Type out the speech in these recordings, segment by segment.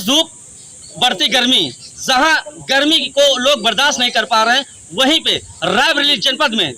तेज धूप, बढ़ती गर्मी, जहां गर्मी को लोग बर्दाश्त नहीं कर पा रहे हैं, वहीं पे रायबरेली जनपद में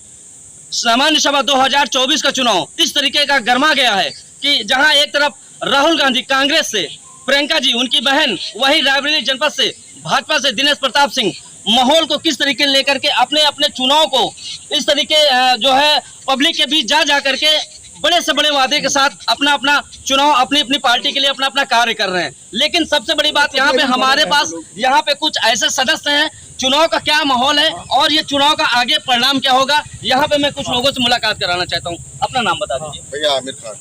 सामान्य सभा 2024 का चुनाव इस तरीके का गर्मा गया है कि जहां एक तरफ राहुल गांधी कांग्रेस से, प्रियंका जी उनकी बहन, वहीं रायबरेली जनपद से भाजपा से दिनेश प्रताप सिंह माहौल को किस तरीके लेकर के अपने अपने चुनाव को इस तरीके जो है पब्लिक के बीच जा करके बड़े से बड़े वादे के साथ अपना अपना चुनाव अपनी अपनी पार्टी के लिए अपना अपना कार्य कर रहे हैं। लेकिन सबसे बड़ी बात यहाँ पे हमारे पास यहाँ पे कुछ ऐसे सदस्य हैं, चुनाव का क्या माहौल है और ये चुनाव का आगे परिणाम क्या होगा, यहाँ पे मैं कुछ लोगों से मुलाकात कराना चाहता हूँ। अपना नाम बता दीजिए। भैया आमिर खान।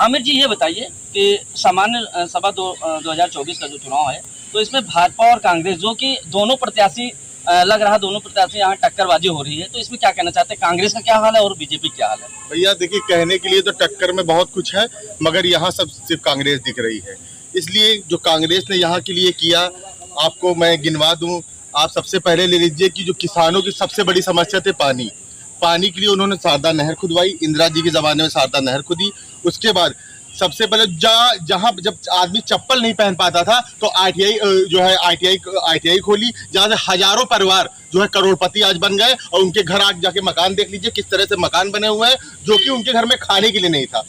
आमिर जी, ये बताइए कि सामान्य सभा 2024 का जो चुनाव है, तो इसमें भाजपा और कांग्रेस जो कि दोनों प्रत्याशी लग रहा, दोनों प्रत्याशी यहाँ टक्करबाजी हो रही है, तो इसमें क्या कहना चाहते हैं? कांग्रेस का क्या हाल है और बीजेपी क्या हाल है? भैया देखिए, कहने के लिए तो टक्कर में बहुत कुछ है, मगर यहाँ सब सिर्फ कांग्रेस दिख रही है। इसलिए जो कांग्रेस ने यहाँ के लिए किया, आपको मैं गिनवा दूं। आप सबसे पहले ले लीजिए कि जो किसानों की सबसे बड़ी समस्या थे पानी के लिए उन्होंने शारदा नहर खुदवाई, इंदिरा जी के ज़माने में शारदा नहर खुदी। उसके बाद सबसे पहले जहाँ जब आदमी चप्पल नहीं पहन पाता था तो आईटीआई खोली, जहाँ से हजारों परिवार जो है करोड़पति आज बन गए और उनके घर आज जाके मकान देख लीजिए किस तरह से मकान बने हुए हैं, जो कि उनके घर में खाने के लिए नहीं था।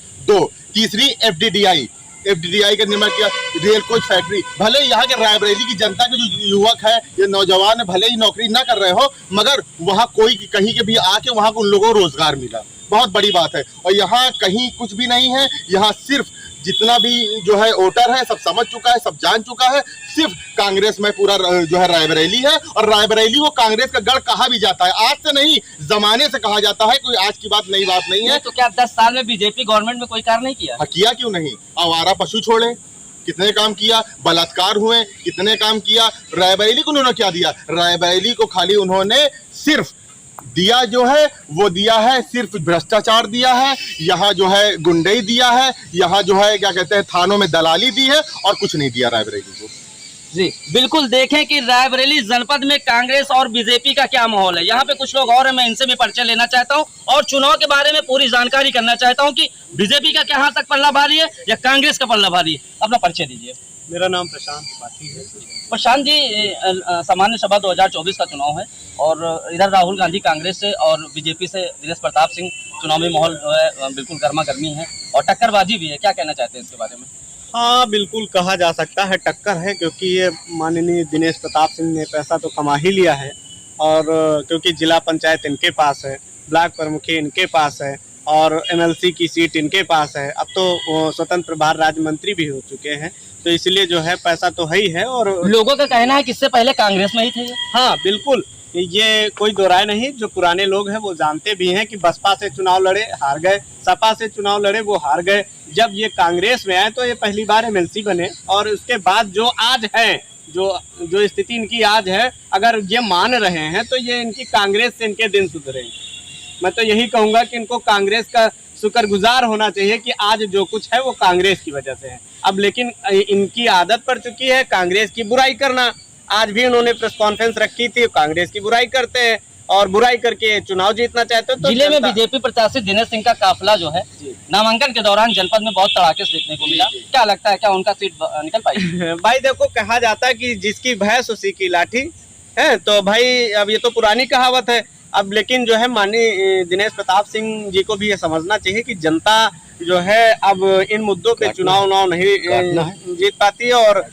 तीसरी एफडीडीआई का निर्माण किया, रेल कोच फैक्ट्री। भले यहाँ के रायबरेली की जनता के जो युवक है, ये नौजवान है, भले ही नौकरी ना कर रहे हो, मगर वहाँ कोई कहीं के भी आके वहाँ को उन लोगों को रोजगार मिला, बहुत बड़ी बात है। और यहाँ कहीं कुछ भी नहीं है, यहाँ सिर्फ जितना भी जो है वोटर है सब समझ चुका है, सब जान चुका है, सिर्फ कांग्रेस में पूरा जो है रायबरेली है। और रायबरेली को कांग्रेस का गढ़ कहा भी जाता है, आज से नहीं जमाने से कहा जाता है, कोई आज की बात नई बात नहीं है। तो क्या 10 साल में बीजेपी गवर्नमेंट में कोई कार्य नहीं किया? किया क्यों नहीं? आवारा पशु छोड़े, कितने काम किया, बलात्कार हुए, कितने काम किया। रायबरेली को उन्होंने क्या दिया? रायबरेली को खाली उन्होंने सिर्फ दिया जो है वो दिया है, सिर्फ भ्रष्टाचार दिया है, यहाँ जो है गुंडई दिया है, यहाँ जो है क्या कहते हैं थानों में दलाली दी है, और कुछ नहीं दिया रायबरेली को। जी बिल्कुल, देखें कि रायबरेली जनपद में कांग्रेस और बीजेपी का क्या माहौल है। यहाँ पे कुछ लोग और हैं, मैं इनसे भी परिचय लेना चाहता हूँ और चुनाव के बारे में पूरी जानकारी करना चाहता हूँ कि बीजेपी का क्या हाथ तक पल्ला भारी है या कांग्रेस का पल्ला भारी है। अपना परिचय दीजिए। मेरा नाम प्रशांत त्रिपाठी है। प्रशांत जी, सामान्य सभा 2024 का चुनाव है और इधर राहुल गांधी कांग्रेस से और बीजेपी से दिनेश प्रताप सिंह, चुनावी माहौल जो है बिल्कुल गर्मा गर्मी है और टक्करबाजी भी है। क्या कहना चाहते हैं इसके बारे में? हाँ, बिल्कुल कहा जा सकता है टक्कर है, क्योंकि ये माननीय दिनेश प्रताप सिंह ने पैसा तो कमा ही लिया है, और क्योंकि जिला पंचायत इनके पास है, ब्लॉक प्रमुखी इनके पास है और एमएलसी की सीट इनके पास है, अब तो स्वतंत्र प्रभार राज्य मंत्री भी हो चुके हैं, तो इसलिए जो है पैसा तो है ही है। और लोगों का कहना है कि इससे पहले कांग्रेस में ही थे। हाँ बिल्कुल, ये कोई दो राय नहीं, जो पुराने लोग हैं वो जानते भी हैं कि बसपा से चुनाव लड़े हार गए, सपा से चुनाव लड़े वो हार गए, जब ये कांग्रेस में आए तो ये पहली बार एमएलसी बने, और उसके बाद जो आज है, जो स्थिति इनकी आज है, अगर ये मान रहे हैं तो ये इनकी कांग्रेस से इनके दिन सुधरे हैं। मैं तो यही कहूँगा कि इनको कांग्रेस का शुक्रगुजार होना चाहिए कि आज जो कुछ है वो कांग्रेस की वजह से है। अब लेकिन इनकी आदत पड़ चुकी है कांग्रेस की बुराई करना। आज भी उन्होंने प्रेस कॉन्फ्रेंस रखी थी, कांग्रेस की बुराई करते हैं और बुराई करके चुनाव जीतना चाहते हैं। तो जिले में बीजेपी प्रत्याशी दिनेश सिंह का काफिला जो है नामांकन के दौरान जनपद में बहुत तड़ाके से देखने को मिला। क्या लगता है, क्या उनका सीट निकल पाई? भाई देखो, कहा जाता है कि जिसकी भैंस उसी की लाठी है, तो भाई अब ये तो पुरानी कहावत है। अब लेकिन जो है माननीय दिनेश प्रताप सिंह जी को भी ये समझना चाहिए कि जनता जो है अब इन मुद्दों पे चुनाव नहीं जीत पाती है, और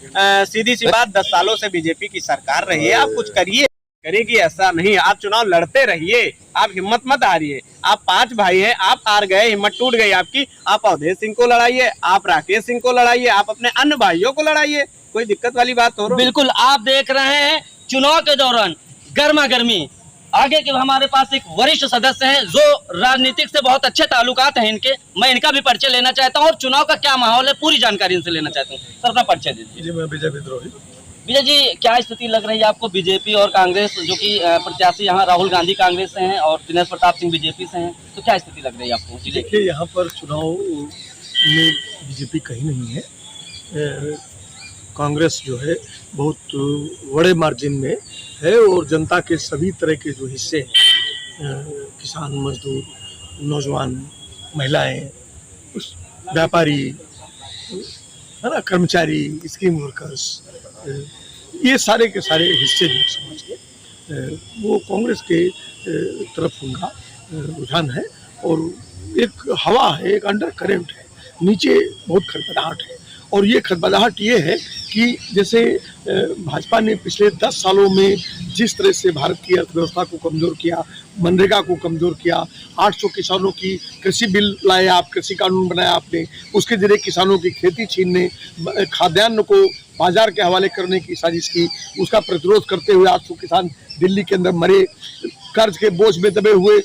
सीधी सी बात 10 सालों से बीजेपी की सरकार रही है। आप कुछ करेगी ऐसा नहीं, आप चुनाव लड़ते रहिए, आप हिम्मत मत हारिए। आप 5 भाई हैं, आप हार गए, हिम्मत टूट गई आपकी, आप अवधेश सिंह को लड़ाइए, आप राकेश सिंह को लड़ाइए, आप अपने अन्य भाइयों को लड़ाइए, कोई दिक्कत वाली बात हो रही। बिल्कुल, आप देख रहे हैं चुनाव के दौरान गर्मा गर्मी। आगे के हमारे पास एक वरिष्ठ सदस्य हैं जो राजनीतिक से बहुत अच्छे ताल्लुकात हैं इनके, मैं इनका भी परिचय लेना चाहता हूं और चुनाव का क्या माहौल है पूरी जानकारी इनसे लेना चाहता हूं। सर, अपना परिचय दीजिए। जी, मैं विजय विद्रोही। विजय जी, क्या स्थिति लग रही है आपको बीजेपी और कांग्रेस, जो कि प्रत्याशी यहाँ राहुल गांधी कांग्रेस से हैं और दिनेश प्रताप सिंह बीजेपी से हैं, तो क्या स्थिति लग रही है आपको? देखिए, यहाँ पर चुनाव में बीजेपी कहीं नहीं है, कांग्रेस जो है बहुत बड़े मार्जिन में है, और जनता के सभी तरह के जो हिस्से हैं, किसान, मजदूर, नौजवान, महिलाएं, व्यापारी, है ना, कर्मचारी, स्कीम वर्कर्स, ये सारे के सारे हिस्से जो समाज के, वो कांग्रेस के तरफ उनका रुझान है। और एक हवा है, एक अंडर करेंट है, नीचे बहुत खड़बड़ाहट है। और ये खड़बड़ाहट ये है कि जैसे भाजपा ने पिछले 10 सालों में जिस तरह से भारत की अर्थव्यवस्था को कमज़ोर किया, मनरेगा को कमज़ोर किया, 800 किसानों की कृषि बिल लाए आप, कृषि कानून बनाया आपने, उसके जरिए किसानों की खेती छीनने, खाद्यान्न को बाजार के हवाले करने की साजिश की, उसका प्रतिरोध करते हुए 800 किसान दिल्ली के अंदर मरे, कर्ज के बोझ में दबे हुए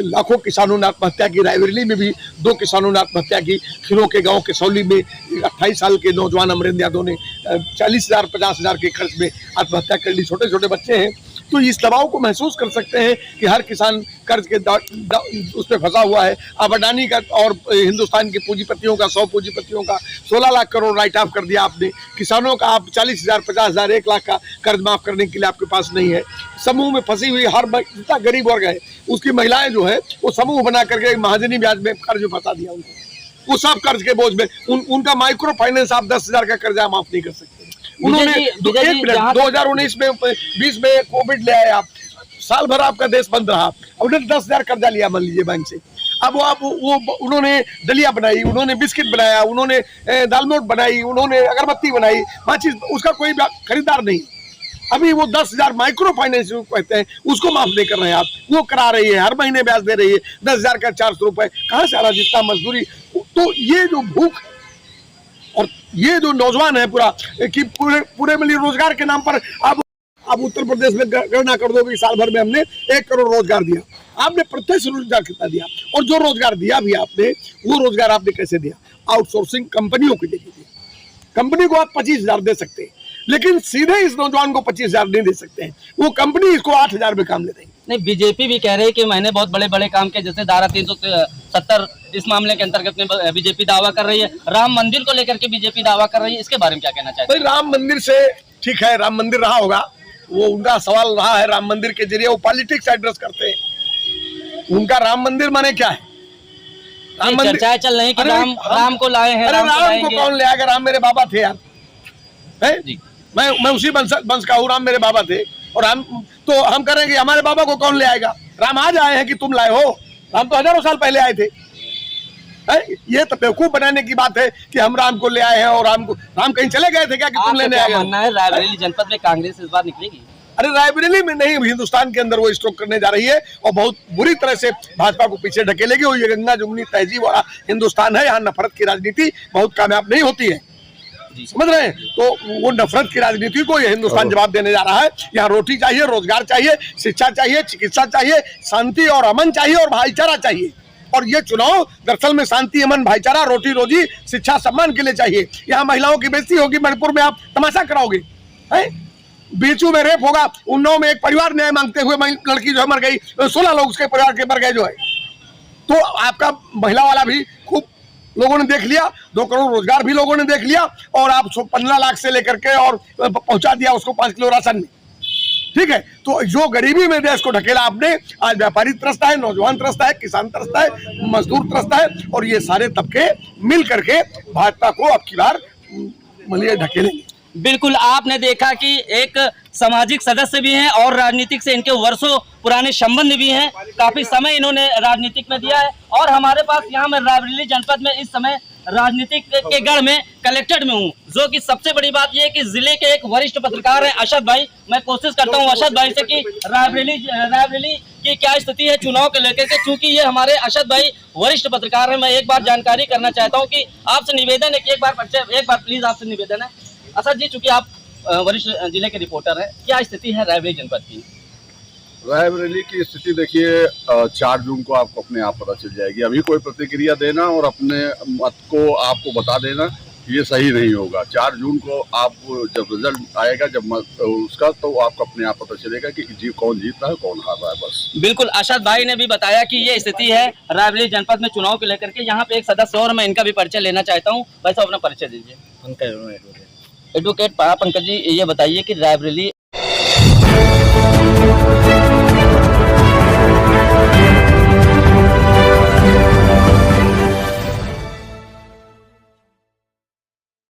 लाखों किसानों ने आत्महत्या की। रायबरेली में भी 2 किसानों ने आत्महत्या की। खिरों के गांव के सौली में 28 साल के नौजवान अमरेंद्र यादव ने 40,000 50,000 के खर्च में आत्महत्या कर ली। छोटे छोटे बच्चे हैं, तो इस दबाव को महसूस कर सकते हैं कि हर किसान कर्ज के उस पर फंसा हुआ है। अब अडानी का और हिंदुस्तान के पूंजीपतियों का, 100 पूंजीपतियों का 16 लाख करोड़ राइट ऑफ कर दिया आपने। किसानों का आप 40,000 50,000 1 लाख का कर्ज माफ करने के लिए आपके पास नहीं है। समूह में फंसी हुई हर जितना गरीब वर्ग है उसकी महिलाएं जो है वो समूह बना करके महाजनी ब्याज में कर्ज में फंसा दिया उनको। वो सब कर्ज के बोझ में उनका माइक्रो फाइनेंस आप 10,000 का कर्जा माफ नहीं कर सकते। उन्होंने 2019 में 20 में कोविड ले आए आप, साल भर आपका देश बंद रहा, उन्होंने 10,000 कर्जा लिया मान लीजिए बैंक से। अब वो उन्होंने दलिया बनाई, उन्होंने बिस्किट बनाया, उन्होंने दाल मोट बनाई, उन्होंने अगरबत्ती बनाई, माचिस, उसका कोई खरीदार नहीं। अभी वो 10,000 माइक्रो फाइनेंस कहते हैं उसको माफ नहीं कर रहे हैं आप, वो करा रही है, हर महीने ब्याज दे रही है। 10,000 का 400 रुपए कहाँ से आ रहा, जितना मजदूरी। तो ये जो भूख और ये जो नौजवान है पूरा कि पूरे मिलिए रोजगार के नाम पर आप उत्तर प्रदेश में गणना कर दो कि साल भर में हमने 1 करोड़ रोजगार दिया। आपने प्रत्यक्ष रोजगार कितना दिया, और जो रोजगार दिया भी आपने, वो रोजगार आपने कैसे दिया? आउटसोर्सिंग कंपनियों के जरिए दिया। कंपनी को आप 25,000 दे सकते हैं, लेकिन सीधे इस नौजवान को 25,000 नहीं दे सकते हैं। वो कंपनी इसको 8,000 में काम ले रही है। नहीं, बीजेपी भी कह रही है कि मैंने बहुत बड़े बड़े काम किए, जैसे धारा 370 इस मामले के अंतर्गत में बीजेपी दावा कर रही है। राम मंदिर को लेकर के बीजेपी दावा कर रही है, इसके बारे में क्या कहना चाहते हैं? भाई राम मंदिर से ठीक है, राम मंदिर रहा होगा, वो उनका सवाल रहा है। राम मंदिर के जरिए वो पॉलिटिक्स एड्रेस करते हैं। उनका राम मंदिर माने क्या है? राम मंदिर चर्चाएं चल रही कि राम को लाए हैं। अरे राम को कौन ले आएगा? राम मेरे बाबा थे यार, है जी। मैं उसी वंश का हूँ, राम मेरे बाबा थे। और हम कह रहे हैं कि हमारे बाबा को कौन ले आएगा? राम आज आए हैं कि तुम लाए हो? राम तो हजारों साल पहले आए थे। ये तो बेवकूफ बनाने की बात है कि हम राम को ले आए हैं, और राम कहीं चले गए थे क्या कि तुम लेने आए? रायबरेली जनपद में कांग्रेस इस बार निकलेगी? अरे रायबरेली में नहीं, हिंदुस्तान के अंदर वो स्ट्रोक करने जा रही है और बहुत बुरी तरह से भाजपा को पीछे ढकेलेगी। और ये गंगा जमुनी तहजीब वाला हिंदुस्तान है, यहाँ नफरत की राजनीति बहुत कामयाब नहीं होती है, समझ रहे हैं? तो वो नफरत की राजनीति को ये हिंदुस्तान जवाब देने जा रहा है। यहाँ रोटी चाहिए, रोजगार चाहिए, शिक्षा चाहिए, चिकित्सा चाहिए, शांति और अमन चाहिए, और भाईचारा चाहिए। और ये चुनाव दरअसल में शांति, अमन, भाईचारा, रोटी रोजी, शिक्षा, सम्मान के लिए चाहिए। यहाँ महिलाओं की बेइज्जती होगी, मणिपुर में आप तमाशा कराओगे, है? बीचू में रेप होगा, उन्नाव में एक परिवार न्याय मांगते हुए लड़की जो है मर गई, 16 लोग उसके परिवार के मर गए जो है। तो आपका महिला वाला भी खूब लोगों ने देख लिया, 2 करोड़ रोजगार भी लोगों ने देख लिया, और आप 15 लाख से लेकर के और पहुंचा दिया उसको 5 किलो राशन में। ठीक है, तो जो गरीबी में देश को ढकेला आपने, आज व्यापारी त्रस्त है, नौजवान त्रस्त है, किसान त्रस्त है, मजदूर त्रस्त है, और ये सारे तबके मिल करके भाजपा को अब की बार मलिए ढकेलेंगे। बिल्कुल, आपने देखा कि एक सामाजिक सदस्य भी हैं और राजनीतिक से इनके वर्षों पुराने संबंध भी हैं। काफी समय इन्होंने राजनीतिक में दिया है। और हमारे पास यहाँ मैं रायबरेली जनपद में इस समय राजनीतिक के गढ़ में कलेक्टेड में हूँ। जो कि सबसे बड़ी बात यह है कि जिले के एक वरिष्ठ पत्रकार हैं अशद भाई। मैं कोशिश करता हूँ अशद भाई से कि रायबरेली की क्या स्थिति है चुनाव को लेकर के। चूंकि ये हमारे अशद भाई वरिष्ठ पत्रकार हैं, मैं एक बार जानकारी करना चाहता हूँ कि आपसे निवेदन है कि एक बार प्लीज आपसे निवेदन है असद जी, चूंकि आप वरिष्ठ जिले के रिपोर्टर हैं, क्या स्थिति है रायबरेली जनपद की? रायबरेली की स्थिति देखिए, 4 जून को आपको अपने आप पता चल जाएगी। अभी कोई प्रतिक्रिया देना और अपने मत को आपको बता देना ये सही नहीं होगा। 4 जून को आप जब रिजल्ट आएगा जब उसका, तो आपको अपने आप पता चलेगा कि कौन जीत रहा है कौन हार रहा है। बस बिल्कुल, अशद भाई ने भी बताया कि ये स्थिति है रायबरेली जनपद में चुनाव को लेकर के। यहाँ पे एक सदस्य और मैं इनका भी परिचय लेना चाहता हूँ। वैसे अपना परिचय दीजिए। पंकज, एडवोकेट पंकज जी, ये बताइए कि रायबरेली